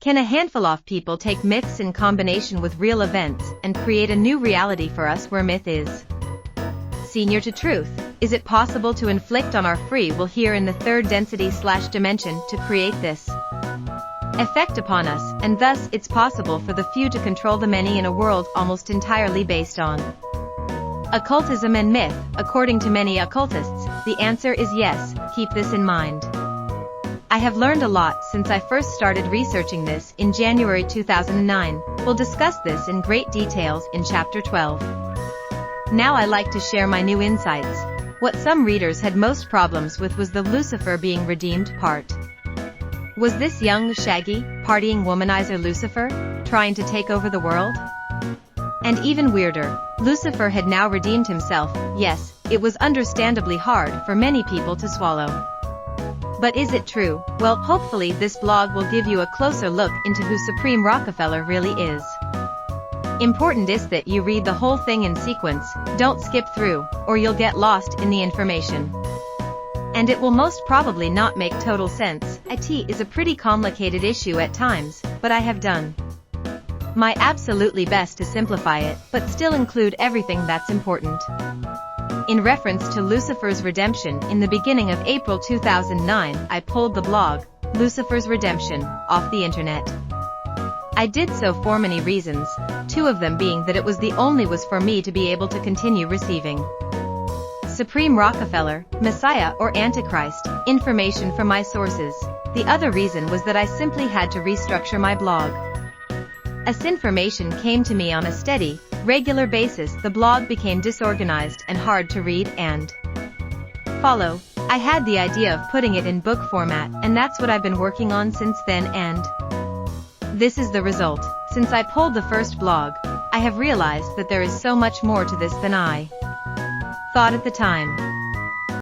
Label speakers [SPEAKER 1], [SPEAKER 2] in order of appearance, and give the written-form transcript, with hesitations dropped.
[SPEAKER 1] Can a handful of people take myths in combination with real events and create a new reality for us where myth is senior to truth? Is it possible to inflict on our free will here in the third density/dimension to create this effect upon us, and thus it's possible for the few to control the many in a world almost entirely based on occultism and myth? According to many occultists, the answer is yes. Keep this in mind. I have learned a lot since I first started researching this in January 2009. We'll discuss this in great details in Chapter 12. Now I like to share my new insights. What some readers had most problems with was the Lucifer being redeemed part. Was this young, shaggy, partying womanizer Lucifer trying to take over the world? And even weirder, Lucifer had now redeemed himself. Yes, it was understandably hard for many people to swallow. But is it true? Well, hopefully this blog will give you a closer look into who Supreme Rockefeller really is. Important is that you read the whole thing in sequence, don't skip through, or you'll get lost in the information. And it will most probably not make total sense. It is a pretty complicated issue at times, but I have done my absolutely best to simplify it, but still include everything that's important. In reference to Lucifer's redemption, in the beginning of April 2009, I pulled the blog, Lucifer's Redemption, off the internet. I did so for many reasons, two of them being that it was the only way for me to be able to continue receiving Supreme Rockefeller, Messiah or Antichrist, information from my sources. The other reason was that I simply had to restructure my blog. As information came to me on a steady, regular basis, the blog became disorganized and hard to read and follow. I had the idea of putting it in book format, and that's what I've been working on since then, and this is the result. Since I pulled the first blog, I have realized that there is so much more to this than I thought at the time.